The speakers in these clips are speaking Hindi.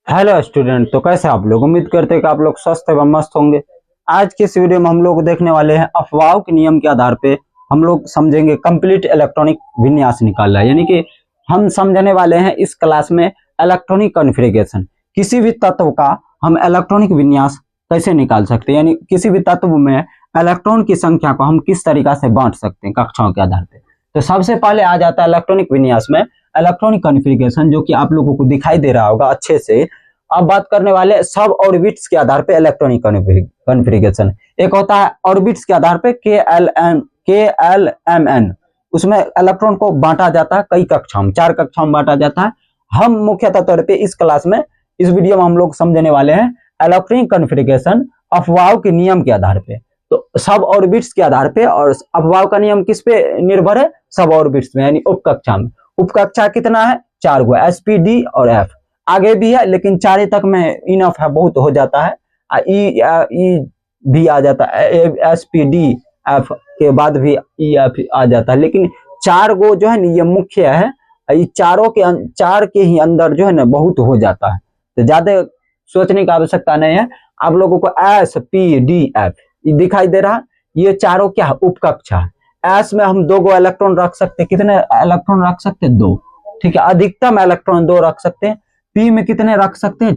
Hello student. तो कैसे आप लोग? उम्मीद करते हैं कि आप लोग स्वस्थ एवं मस्त होंगे। आज के इस वीडियो में हम लोग देखने वाले हैं अफवाहों के नियम के आधार पे हम लोग समझेंगे कंप्लीट इलेक्ट्रॉनिक विन्यास निकालना, यानी कि हम समझने वाले हैं इस क्लास में इलेक्ट्रॉनिक कॉन्फ़िगरेशन। किसी भी तत्व का हम इलेक्ट्रॉनिक विन्यास कैसे निकाल सकते हैं, यानी किसी भी तत्व में इलेक्ट्रॉन की संख्या को हम किस तरीका से बांट सकते हैं कक्षाओं के आधार पे। तो सबसे पहले आ जाता है इलेक्ट्रॉनिक विन्यास में इलेक्ट्रॉनिक कॉन्फ़िगरेशन, जो कि आप लोगों को दिखाई दे रहा होगा अच्छे से। अब बात करने वाले सब ऑर्बिट्स के आधार पे इलेक्ट्रॉनिक कॉन्फ़िगरेशन। एक होता है ऑर्बिट्स के आधार पे KLMN, उसमें इलेक्ट्रॉन को बांटा जाता है कई कक्षाओं में, 4 कक्षाओं में बांटा जाता है। हम मुख्यतः तौर पे इस क्लास में इस वीडियो में हम लोग समझने वाले हैं इलेक्ट्रॉनिक कॉन्फ़िगरेशन अफवाहों के नियम के आधार पे। तो सब ऑर्बिट्स के आधार पे, और अफवाहों का नियम किस पे निर्भर है? सब ऑर्बिट्स में, यानी उपकक्षा में। उपकक्षा कितना है? 4 गो, SP, D और F। आगे भी है लेकिन 4 तक में इनफ है, बहुत हो जाता है। ई भी आ जाता है, SPD, F के बाद भी EF आ जाता है, लेकिन 4 गो जो है ना ये मुख्य है। ये चार के ही अंदर जो है ना बहुत हो जाता है, तो ज्यादा सोचने की आवश्यकता नहीं है। आप लोगों को SPDF दिखाई दे रहा, ये चारों क्या है? उपकक्षा है। एस में हम 2 गो इलेक्ट्रॉन रख सकते हैं। कितने इलेक्ट्रॉन रख सकते हैं? 2। ठीक है, अधिकतम इलेक्ट्रॉन 2 रख सकते हैं। पी में कितने रख सकते हैं?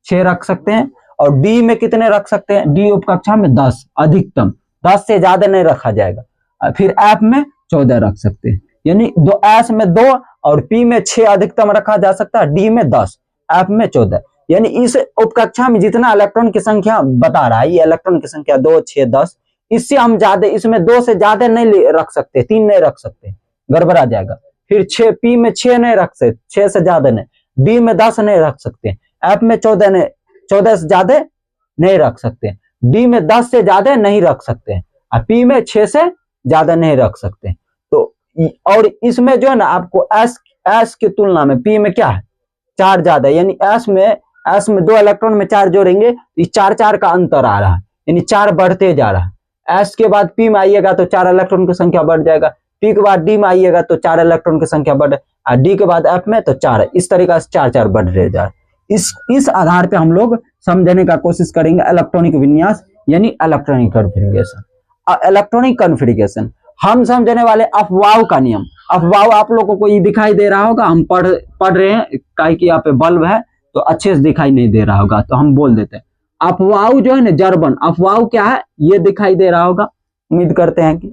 6 रख सकते हैं। और डी में कितने रख सकते हैं? डी उपकक्षा में 10, अधिकतम 10 से ज्यादा नहीं रखा जाएगा। फिर एफ में 14 रख सकते हैं, यानी एस में 2 और पी में 6 अधिकतम रखा जा सकता है, डी में 10, एफ में 14। यानी इस उपकक्षा में जितना इलेक्ट्रॉन की संख्या बता रहा है, ये इलेक्ट्रॉन की संख्या 2, 6, 10, इससे हम ज्यादा, इसमें 2 से ज्यादा नहीं रख सकते, 3 नहीं रख सकते, गड़बड़ा जाएगा। फिर 6, पी में 6 नहीं रख सकते, 6 से ज्यादा नहीं। डी में 10 नहीं रख सकते, एफ में 14 से ज्यादा नहीं रख सकते, डी में 10 से ज्यादा नहीं रख सकते, और पी में 6 से ज्यादा नहीं रख सकते। तो और इसमें जो है ना आपको एस की तुलना में पी में क्या है? 4 ज्यादा, यानी एस में 2 इलेक्ट्रॉन में 4 जोड़ेंगे, ये 4 का अंतर आ रहा है, यानी 4 बढ़ते जा रहा है। एस के बाद पी में आइएगा तो 4 इलेक्ट्रॉन की संख्या बढ़ जाएगा, पी के बाद डी में आइएगा तो 4 इलेक्ट्रॉन की संख्या बढ़, और डी के बाद एफ में तो 4। इस तरीका से 4 बढ़ रहे जा रहे। इस आधार पे हम लोग समझने का कोशिश करेंगे इलेक्ट्रॉनिक विन्यास, यानी इलेक्ट्रॉनिक कॉन्फ़िगरेशन। इलेक्ट्रॉनिक कॉन्फ़िगरेशन हम समझने वाले अफवाहों का नियम। अफवाह आप लोगों को ये दिखाई दे रहा होगा, हम पढ़ रहे हैं, काहे कि यहाँ पे बल्ब है तो अच्छे से दिखाई नहीं दे रहा होगा, तो हम बोल देते हैं अफवाह जो है ना जर्मन अफवाह क्या है, ये दिखाई दे रहा होगा, उम्मीद करते हैं कि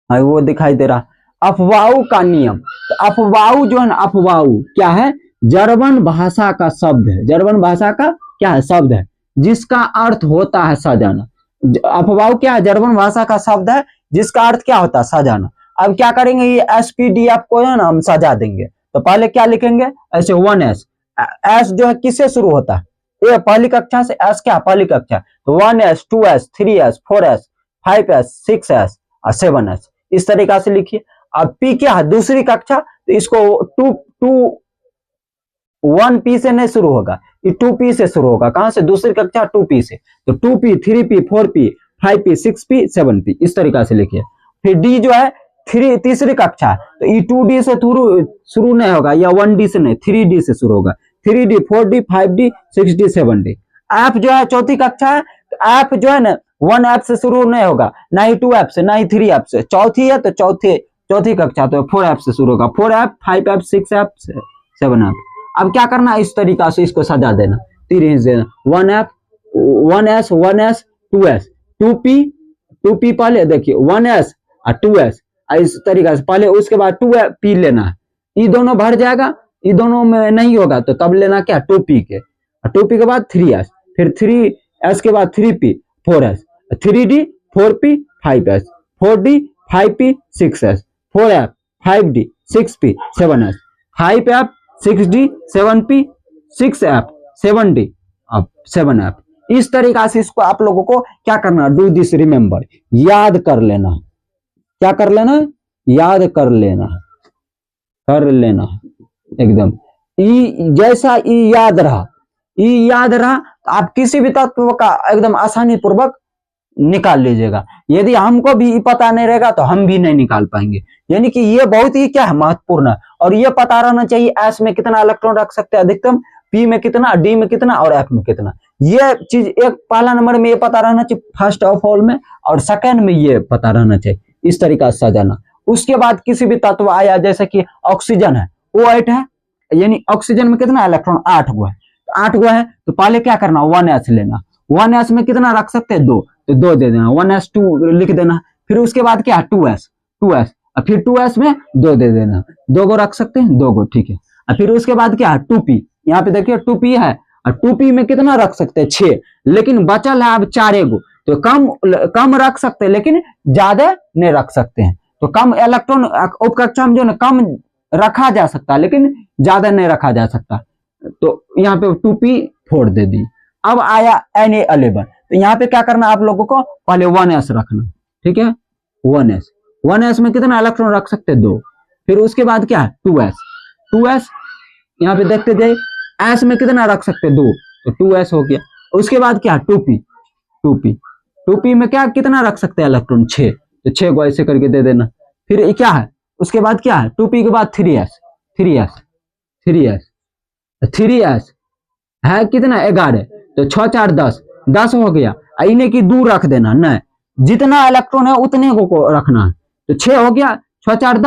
वो दिखाई दे रहा। अफवाह का नियम, तो अफवाह जो है ना, अफवाह क्या है? जर्मन भाषा का शब्द है। जर्मन भाषा का क्या है? शब्द है, जिसका अर्थ होता है सजाना। अफवाह क्या है? जर्मन भाषा का शब्द है जिसका अर्थ क्या होता है? सजाना। अब क्या करेंगे, ये SPDF को है ना हम सजा देंगे। तो पहले क्या लिखेंगे? ऐसे 1S। एस जो है किससे शुरू होता है? ये पहली कक्षा से। एस क्या? पहली कक्षा। तो 1S, 2S, 3S, 4S, 5S, 6S और 7S, इस तरीका से लिखिए। अब पी क्या है? दूसरी कक्षा, तो इसको 1P से नहीं शुरू होगा, ये 2P से शुरू होगा। कहां से? दूसरी कक्षा 2P से। तो 2P, 3P, 4P, 5P, 6P, 7P, इस तरीका से लिखिए। फिर डी जो है तीसरी कक्षा, तो ये 2D से शुरू नहीं होगा, या 1D से नहीं, 3D से शुरू होगा। 3D, 4D, 5D, 6D, 7D। F जो है चौथी कक्षा है, तो एफ जो है ना 1F से शुरू नहीं होगा, ना ही 2F से, ना ही 3F से। चौथी है तो चौथी कक्षा तो 4F से शुरू होगा। 4F, 5F, 6F, 7F। अब क्या करना है? इस तरीका से इसको सजा देना, 3 देना। 1F, 1S, 1S, 2S, 2P पहले देखिए, 1S और 2S, इस तरीका से पहले, उसके बाद 2P लेना है। ये दोनों भर जाएगा, ये दोनों में नहीं होगा तो तब लेना क्या? 2P के। 2P के बाद 3S, फिर 3S के बाद 3P, 4S, 3D, 4P, 5S, 4D, 5P, 6S, 4F, 5D, 6P, 7S, 5F, 6D, 7P, 6F, 7D, अब 7F। इस तरीका से इसको आप लोगों को क्या करना? डू दिस, रिमेंबर, याद कर लेना। क्या कर लेना? याद कर लेना, एकदम। जैसा याद रहा तो आप किसी भी तत्व का एकदम आसानी पूर्वक निकाल लीजिएगा। यदि हमको भी पता नहीं रहेगा तो हम भी नहीं निकाल पाएंगे, यानी कि ये बहुत ही क्या है? महत्वपूर्ण है। और ये पता रहना चाहिए एस में कितना इलेक्ट्रॉन रख सकते हैं अधिकतम, पी में कितना, डी में कितना और एफ में कितना। ये चीज एक पहला नंबर में ये पता रहना चाहिए फर्स्ट ऑफ ऑल में, और सेकंड में ये पता रहना चाहिए, इस तरीका से सजाना। उसके बाद किसी भी तत्व आया जैसे कि ऑक्सीजन है, O8 है, यानी ऑक्सीजन में कितना इलेक्ट्रॉन 8 गो है, तो 8 गो है तो पहले क्या करना 1s लेना, 1s में कितना रख सकते हैं 2, तो 2 दे देना, 1s2 लिख देना। फिर उसके बाद क्या 2s, और फिर 2s में 2 दे देना, 2 गो रख सकते हैं 2 गो, ठीक है। और फिर उसके बाद क्या 2p, यहाँ पे देखिए 2p है, और 2p में कितना रख सकते हैं 6, लेकिन बचल है अब 4 गो, तो कम रख सकते हैं लेकिन ज्यादा नहीं रख सकते हैं। तो कम इलेक्ट्रॉन उपकक्षा में जो ना कम रखा जा सकता है लेकिन ज्यादा नहीं रखा जा सकता, तो यहाँ पे 2p4 दे दी। अब आया Na11, तो यहाँ पे क्या करना आप लोगों को पहले 1s रखना, ठीक है, 1s में कितना इलेक्ट्रॉन रख सकते हैं 2। फिर उसके बाद क्या है 2s यहाँ पे देखते जाइए, s में कितना रख सकते हैं 2, तो 2s हो गया। उसके बाद क्या 2p में क्या कितना रख सकते हैं इलेक्ट्रॉन 6, तो 6 को ऐसे करके दे देना। फिर क्या है उसके बाद क्या है 2p के बाद 3s है कितना 11, तो 6 4 10 हो गया। इन्हें की 2 रख देना, नहीं जितना इलेक्ट्रॉन है उतने को रखना है, तो 6 हो गया, 6 4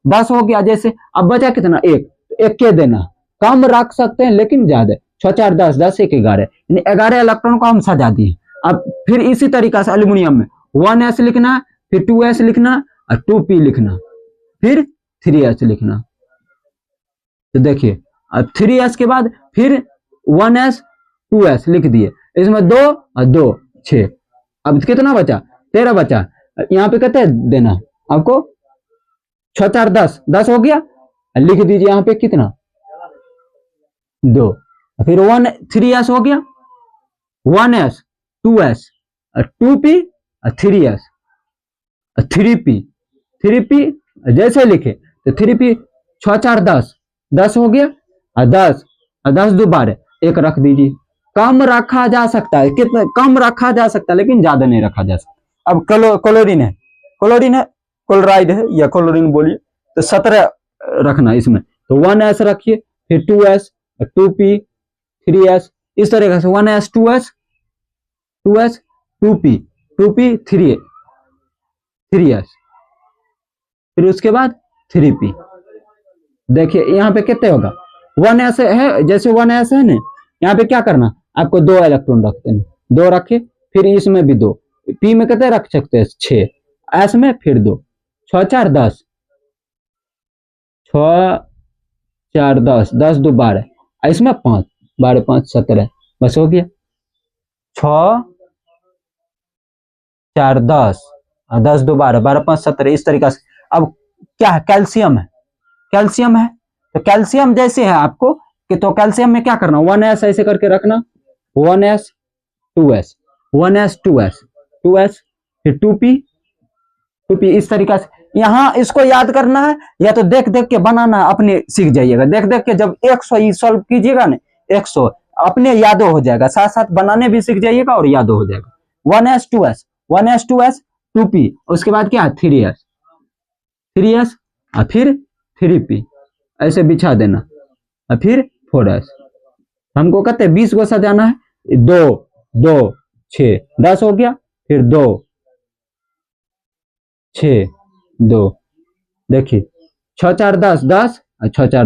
10 हो गया। जैसे अब बचा कितना 1, तो 1 के देना, कम रख सकते हैं लेकिन ज्यादा, 6 4 10 10 1 11, यानी 11 इलेक्ट्रॉन को हम सजा दिए। अब फिर इसी तरीका से एल्यूमिनियम में 1s लिखना, फिर 2s लिखना और 2p लिखना, फिर 3s लिखना। तो देखिए अब 3s के बाद फिर 1s 2s लिख दिए, इसमें 2 और 2 6, अब कितना बचा 13 बचा। यहाँ पे कहते हैं देना आपको 6 4 10 हो गया, लिख दीजिए यहाँ पे कितना 2, फिर 3s हो गया, 1s 2s 2p 3s 3p जैसे लिखे तो 3p 6 4 10 हो गया, और 10 2 12 1 रख दीजिए। कम रखा जा सकता है, कितना कम रखा जा सकता है लेकिन ज्यादा नहीं रखा जा सकता। अब क्लोरीन है, क्लोराइड है या क्लोरीन बोलिए, तो 17 रखना इसमें, तो 1s रखिए, फिर 2s 2p 3s, इस तरीके से 1s 2s 2p 3s, फिर उसके बाद 3p। देखिए यहाँ पे कितने होगा 1s है, जैसे 1s है ना, यहाँ पे क्या करना आपको 2 इलेक्ट्रॉन रखते हैं, 2 रखे, फिर इसमें भी 2, p में कितने रख सकते हैं 6, s में फिर 2, 6 4 10 10 2 12, इसमें 5 12 5 17, बस हो गया 6 4 10 2 12 12 5 17, इस तरीका से। अब क्या है कैल्शियम है, तो कैल्शियम जैसे है आपको कि, तो कैल्शियम में क्या करना 1s ऐसे करके रखना, 1s 2s फिर 2p इस तरीका से। यहाँ इसको याद करना है या तो देख देख के बनाना अपने सीख जाइएगा, देख देख के जब 100 सॉल्व कीजिएगा ना 100 अपने यादों हो जाएगा, साथ साथ बनाने भी सीख जाइएगा और यादों हो जाएगा। 1s 2s 2p, उसके बाद क्या 3s और फिर 3p ऐसे बिछा देना, और फिर 4s। हमको कहते हैं 20 को सजाना है, 2 2 6 10 हो गया, फिर 2 6 2, देखिए 6 4 10 और 6 4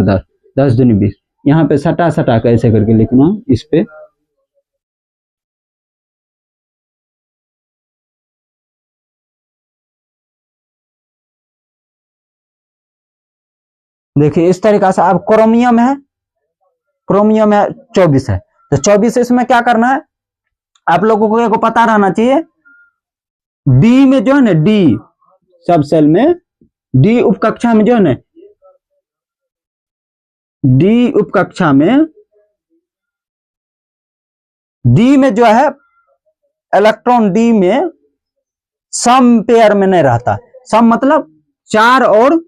10 दूनी 20, यहाँ पे सटा कैसे करके लिखना इस पे, देखिए इस तरीका से। अब क्रोमियम है 24 है, तो 24 इसमें क्या करना है आप लोगों को पता रहना चाहिए, डी में जो है ना, डी सब सेल में, डी उपकक्षा में जो है ना, डी उपकक्षा में डी में जो है इलेक्ट्रॉन डी में सम पेयर में नहीं रहता, सम मतलब 4 और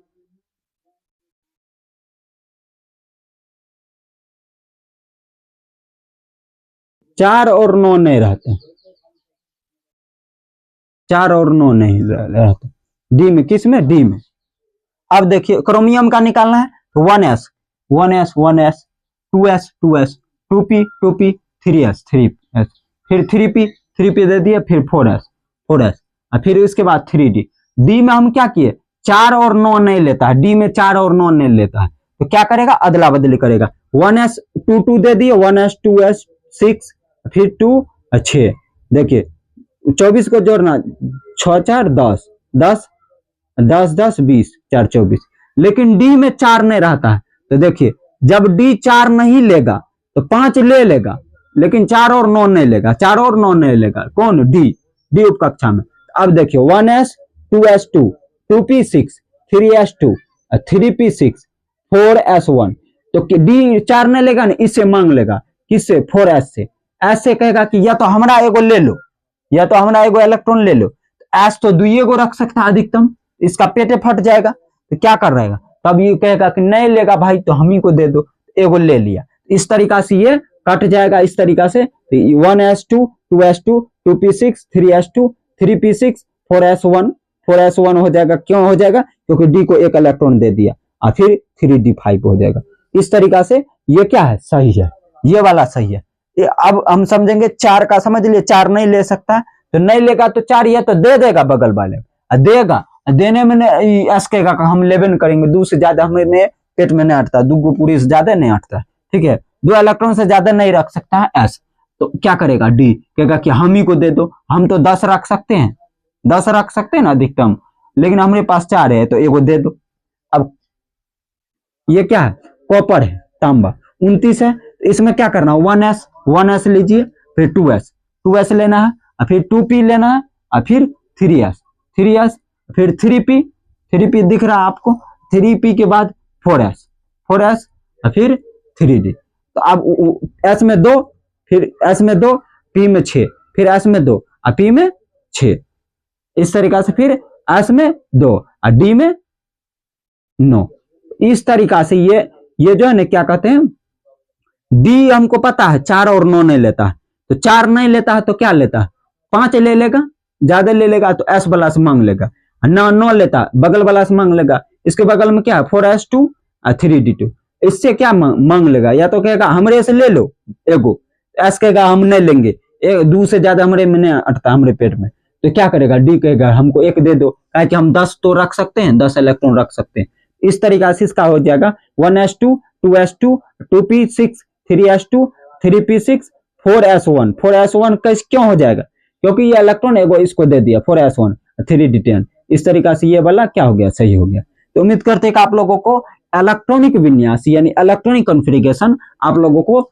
9 नहीं रहता, 4 और 9 नहीं रहता डी में, किस में डी में। अब देखिए क्रोमियम का निकालना है, तो 1s 1s 1s 2s 2s 2p 2p 3s 3s फिर 3p दे दिए, फिर 4s 4s और फिर इसके बाद 3d। डी में हम क्या किए, 4 और 9 नहीं लेता है, डी में 4 और 9 नहीं लेता है, तो क्या करेगा, अदला बदली करेगा। 1s 2 दे दिए, 1s 2s 6 फिर 2 6। देखिए 24 को जोड़ना, 6 4 10 10 10 10 20 4 24, लेकिन डी में 4 नहीं रहता है। तो देखिए जब डी 4 नहीं लेगा तो 5 ले लेगा, लेकिन 4 और 9 नहीं लेगा, 4 और 9 नहीं लेगा, कौन, डी उपकक्षा में। अब देखिए 1s 2s 2 2p 6 3s 2 3p 6 4s 1, तो डी 4 नहीं लेगा ना, इससे मांग लेगा, किससे, 4s से। ऐसे कहेगा कि या तो हमारा एगो ले लो, या तो हमारा एगो इलेक्ट्रॉन ले लो। एस तो दुइये को रख सकता है अधिकतम, इसका पेटे फट जाएगा, तो क्या कर रहेगा, तब ये कहेगा कि नहीं लेगा भाई तो हम ही को दे दो, एगो ले लिया। इस तरीका से ये कट जाएगा, इस तरीका से 1s2 2s2 2p6 3s2 3p6 4s1 हो जाएगा। क्यों हो जाएगा, क्योंकि डी को एक इलेक्ट्रॉन दे दिया और फिर 3d5 हो जाएगा। इस तरीका से ये क्या है, सही है, ये वाला सही है। अब हम समझेंगे 4 का, समझ लिए 4 नहीं ले सकता, तो नहीं लेगा तो 4 ये तो दे देगा बगल वाले, देगा, देने में एस कहेगा हम 11 करेंगे, 2 से ज्यादा हमें पेट में नहीं अटता, 2 पूरी से ज्यादा नहीं अटता, ठीक है, 2 इलेक्ट्रॉन से ज्यादा नहीं रख सकता है एस। तो क्या करेगा, डी कहेगा कि हम ही को दे दो, हम तो 10 रख सकते हैं, 10 रख सकते हैं ना अधिकतम, लेकिन हमारे पास 4 है तो एगो दे दो। अब ये क्या है, कॉपर है, तांबा 29 है, इसमें क्या करना, 1s लीजिए, फिर 2s लेना है, और फिर 2p लेना है, और फिर 3s फिर 3p दिख रहा है आपको, 3p के बाद 4s और फिर 3d। तो अब s में 2, फिर s में 2, p में 6, फिर s में 2 और p में 6, इस तरीका से फिर s में 2 और d में 9। इस तरीका से ये जो है ना, क्या कहते हैं, डी हमको पता है 4 और 9 नहीं लेता है, तो 4 नहीं लेता है तो क्या लेता है, 5 ले लेगा, ज्यादा ले लेगा तो एस वाला से मांग लेगा, 9 लेता बगल वाला से मांग लेगा, इसके बगल में क्या है 4s2 और 3d2, इससे क्या मांग लेगा, या तो कहेगा हमरे से ले लो एगो, एस कहेगा हम नहीं लेंगे, 2 से ज्यादा हमरे में नहीं अटता हमारे पेट में, तो क्या करेगा, डी कहेगा हमको एक दे दो, क्या कि हम 10 तो रख सकते हैं, 10 इलेक्ट्रॉन रख सकते हैं। इस तरीका से इसका हो जाएगा 1s2 2s2 2p6 3s2 3p6 4s1 कैसे क्यों हो जाएगा, क्योंकि ये इलेक्ट्रॉन एगो इसको दे दिया 4s1 3d10। इस तरीका से ये वाला क्या हो गया, सही हो गया। तो उम्मीद करते हैं कि आप लोगों को इलेक्ट्रॉनिक विन्यास यानी इलेक्ट्रॉनिक कॉन्फ़िगरेशन आप लोगों को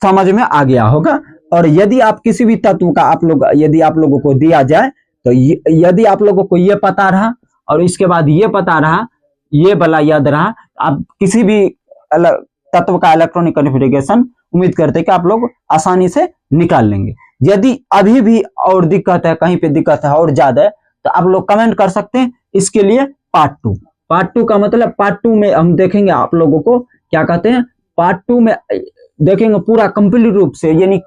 समझ में आ गया होगा। और यदि आप किसी भी तत्व का यदि आप लोगों को दिया जाए, तो यदि आप लोगों को ये पता रहा और इसके बाद ये पता रहा, ये वाला याद रहा, आप किसी भी तत्व का इलेक्ट्रॉनिक कॉन्फ़िगरेशन उम्मीद करते हैं कि आप लोग आसानी से निकाल लेंगे। यदि अभी भी और दिक्कत है, कहीं पे दिक्कत है और ज्यादा है, तो आप लोग कमेंट कर सकते हैं। इसके लिए पार्ट 2 का मतलब पार्ट 2 में हम देखेंगे आप लोगों को क्या कहते हैं, पार्ट 2 में देखेंगे पूरा कंप्लीट रूप से, यानी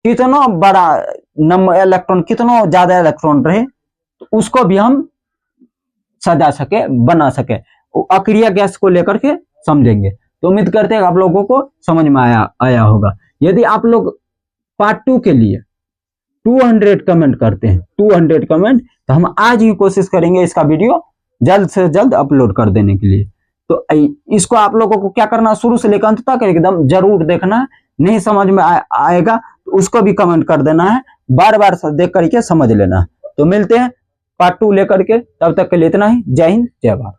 कितना बड़ा नंबर इलेक्ट्रॉन, कितना ज्यादा इलेक्ट्रॉन रहे, तो उसको भी हम सजा सके, बना सके, अक्रिय गैस को लेकर के समझेंगे। तो उम्मीद करते हैं आप लोगों को समझ में आया होगा। यदि आप लोग पार्ट 2 के लिए 200 कमेंट करते हैं, 200 कमेंट, तो हम आज ही कोशिश करेंगे इसका वीडियो जल्द से जल्द अपलोड कर देने के लिए। तो इसको आप लोगों को क्या करना, शुरू से लेकर अंत तक एकदम जरूर देखना। नहीं समझ में आएगा तो उसको भी कमेंट कर देना है, बार बार देख करके समझ लेना है। तो मिलते हैं पार्ट 2 लेकर के, तब तक के लिए इतना ही। जय हिंद, जय भारत।